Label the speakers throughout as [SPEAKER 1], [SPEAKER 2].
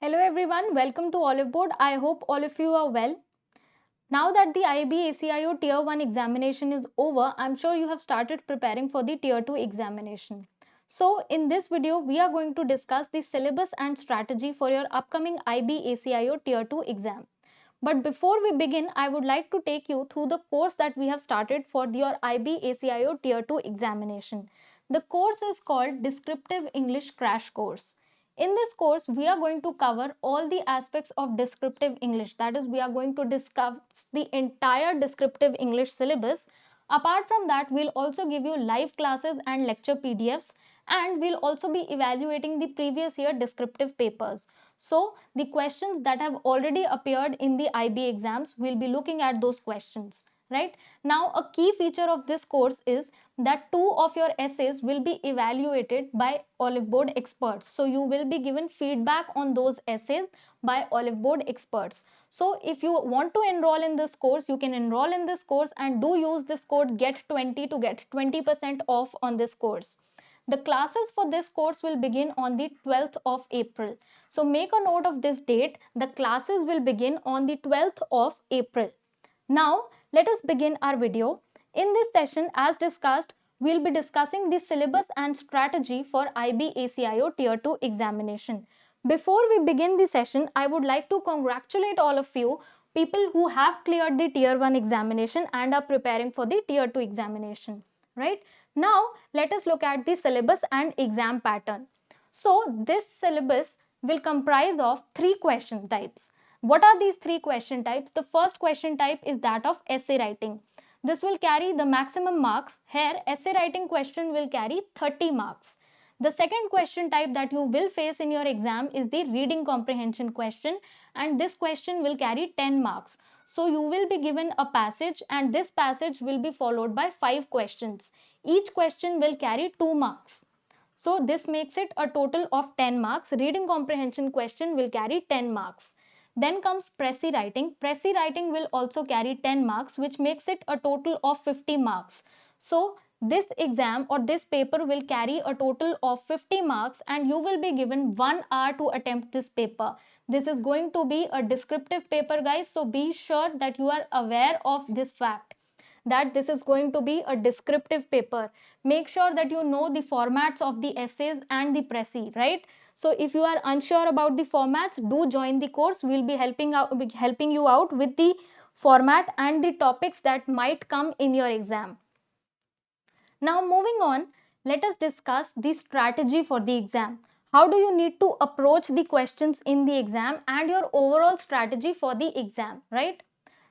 [SPEAKER 1] Hello everyone, welcome to Olive Board. I hope all of you are well. Now that the IB ACIO Tier 1 examination is over, I'm sure you have started preparing for the Tier 2 examination. So, in this video, we are going to discuss the syllabus and strategy for your upcoming IB ACIO Tier 2 exam. But before we begin, I would like to take you through the course that we have started for your IB ACIO Tier 2 examination. The course is called Descriptive English Crash Course. In this course, we are going to cover all the aspects of descriptive English. That is, we are going to discuss the entire descriptive English syllabus. Apart from that, we'll also give you live classes and lecture PDFs, and we'll also be evaluating the previous year descriptive papers. So, the questions that have already appeared in the IB exams, we'll be looking at those questions. Right now, a key feature of this course is that two of your essays will be evaluated by Olive Board experts. So you will be given feedback on those essays by Olive Board experts. So if you want to enroll in this course, you can enroll in this course and do use this code GET20 to get 20% off on this course. The classes for this course will begin on the 12th of April. So make a note of this date. The classes will begin on the 12th of April. Now, let us begin our video. In this session, as discussed, we'll be discussing the syllabus and strategy for IB ACIO Tier 2 examination. Before we begin the session, I would like to congratulate all of you, people who have cleared the Tier 1 examination and are preparing for the Tier 2 examination. Right? Now, let us look at the syllabus and exam pattern. So, this syllabus will comprise of three question types. What are these three question types? The first question type is that of essay writing. This will carry the maximum marks. Here, essay writing question will carry 30 marks. The second question type that you will face in your exam is the reading comprehension question, and this question will carry 10 marks. So you will be given a passage, and this passage will be followed by 5 questions. Each question will carry 2 marks. So this makes it a total of 10 marks. Reading comprehension question will carry 10 marks. Then comes Pressy writing. Pressy writing will also carry 10 marks, which makes it a total of 50 marks. So this exam or this paper will carry a total of 50 marks, and you will be given 1 hour to attempt this paper. This is going to be a descriptive paper, guys. So be sure that you are aware of this fact, that this is going to be a descriptive paper. Make sure that you know the formats of the essays and the Pressy, right? So if you are unsure about the formats, do join the course. We'll be helping you out with the format and the topics that might come in your exam. Now moving on, let us discuss the strategy for the exam. How do you need to approach the questions in the exam and your overall strategy for the exam, right?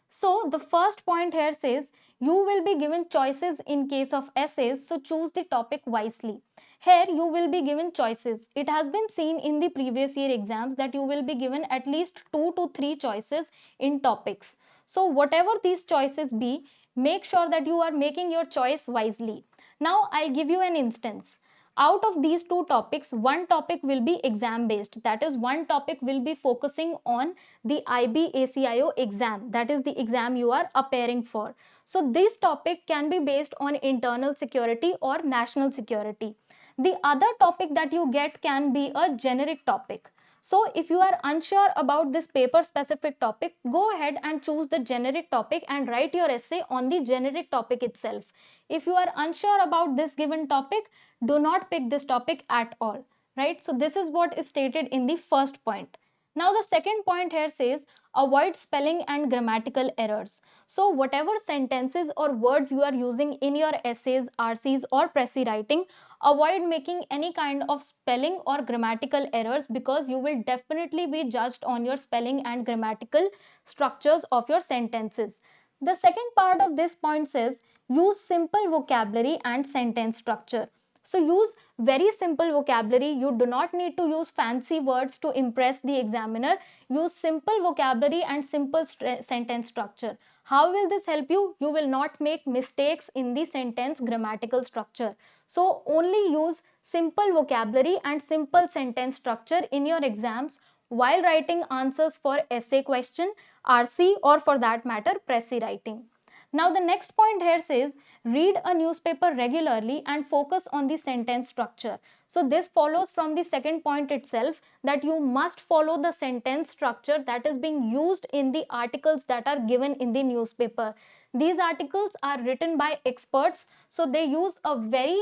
[SPEAKER 1] So the first point here says you will be given choices in case of essays, so choose the topic wisely. Here you will be given choices. It has been seen in the previous year exams that you will be given at least 2 to 3 choices in topics. So whatever these choices be, make sure that you are making your choice wisely. Now I'll give you an instance. Out of these two topics, one topic will be exam based. That is, one topic will be focusing on the IB ACIO exam. That is the exam you are appearing for. So this topic can be based on internal security or national security. The other topic that you get can be a generic topic. So if you are unsure about this paper specific topic, go ahead and choose the generic topic and write your essay on the generic topic itself. If you are unsure about this given topic, do not pick this topic at all, right? So this is what is stated in the first point. Now the second point here says avoid spelling and grammatical errors. So whatever sentences or words you are using in your essays, RCs or Pressy writing, avoid making any kind of spelling or grammatical errors, because you will definitely be judged on your spelling and grammatical structures of your sentences. The second part of this point says use simple vocabulary and sentence structure. So use very simple vocabulary. You do not need to use fancy words to impress the examiner. Use simple vocabulary and simple sentence structure. How will this help you? You will not make mistakes in the sentence grammatical structure. So only use simple vocabulary and simple sentence structure in your exams while writing answers for essay question, RC, or for that matter, Pressy writing. Now the next point here says read a newspaper regularly and focus on the sentence structure. So this follows from the second point itself, that you must follow the sentence structure that is being used in the articles that are given in the newspaper. These articles are written by experts, so they use a very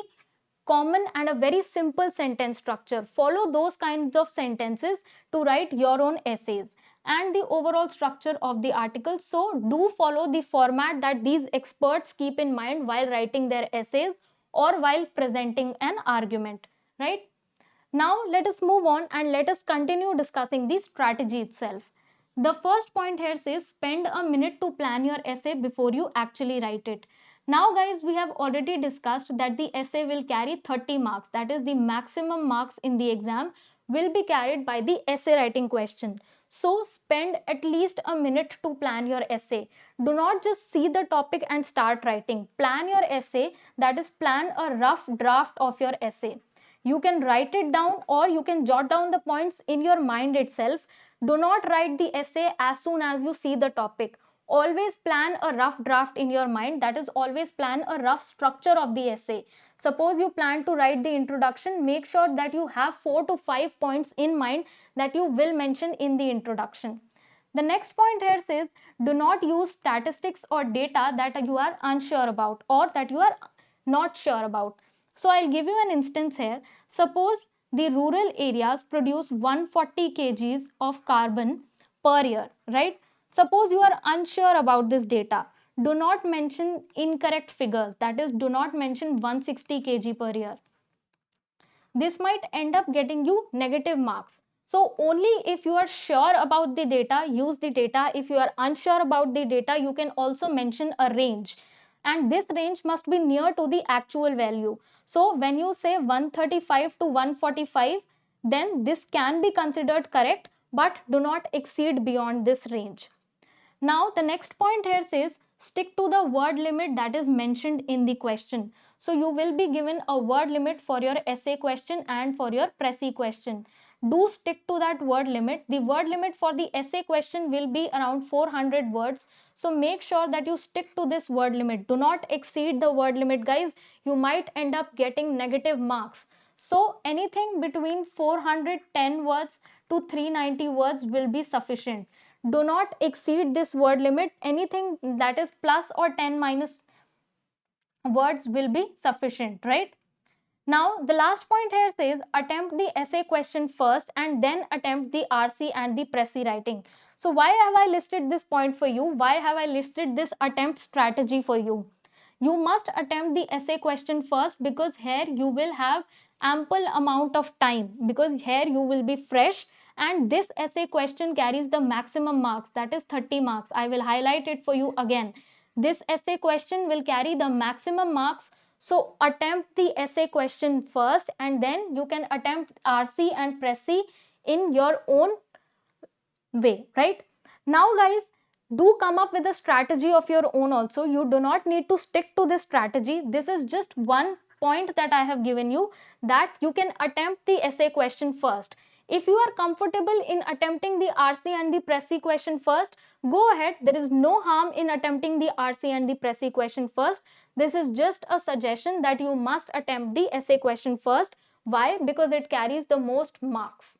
[SPEAKER 1] common and a very simple sentence structure. Follow those kinds of sentences to write your own essays and the overall structure of the article. So, do follow the format that these experts keep in mind while writing their essays or while presenting an argument, right? Now, let us move on and let us continue discussing the strategy itself. The first point here says spend a minute to plan your essay before you actually write it. Now, guys, we have already discussed that the essay will carry 30 marks, that is, the maximum marks in the exam will be carried by the essay writing question. So, spend at least a minute to plan your essay. Do not just see the topic and start writing. Plan your essay, that is, plan a rough draft of your essay. You can write it down or you can jot down the points in your mind itself. Do not write the essay as soon as you see the topic. Always plan a rough draft in your mind, that is, always plan a rough structure of the essay. Suppose you plan to write the introduction, make sure that you have 4 to 5 points in mind that you will mention in the introduction. The next point here says do not use statistics or data that you are unsure about or that you are not sure about. So I'll give you an instance here. Suppose the rural areas produce 140 kgs of carbon per year, right? Suppose you are unsure about this data. Do not mention incorrect figures, that is, do not mention 160 kg per year. This might end up getting you negative marks. So only if you are sure about the data, use the data. If you are unsure about the data, you can also mention a range. And this range must be near to the actual value. So when you say 135 to 145, then this can be considered correct, but do not exceed beyond this range. Now, the next point here says stick to the word limit that is mentioned in the question. So, you will be given a word limit for your essay question and for your Prezi question. Do stick to that word limit. The word limit for the essay question will be around 400 words. So, make sure that you stick to this word limit. Do not exceed the word limit, guys. You might end up getting negative marks. So, anything between 410 words to 390 words will be sufficient. Do not exceed this word limit. Anything that is plus or 10 minus words will be sufficient, right? Now, the last point here says attempt the essay question first and then attempt the RC and the Prezi writing. So, why have I listed this point for you? Why have I listed this attempt strategy for you? You must attempt the essay question first because here you will have ample amount of time, because here you will be fresh and this essay question carries the maximum marks, that is 30 marks. I will highlight it for you again. This essay question will carry the maximum marks, so attempt the essay question first and then you can attempt RC and Prezi in your own way, right? Now, guys, do come up with a strategy of your own also. You do not need to stick to this strategy. This is just one point that I have given you, that you can attempt the essay question first. If you are comfortable in attempting the RC and the Prezi question first, go ahead. There is no harm in attempting the RC and the Prezi question first. This is just a suggestion that you must attempt the essay question first. Why? Because it carries the most marks.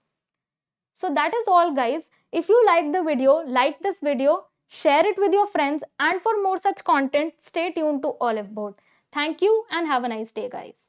[SPEAKER 1] So that is all, guys. If you like the video, like this video, share it with your friends, and for more such content, stay tuned to Olive Board. Thank you and have a nice day, guys.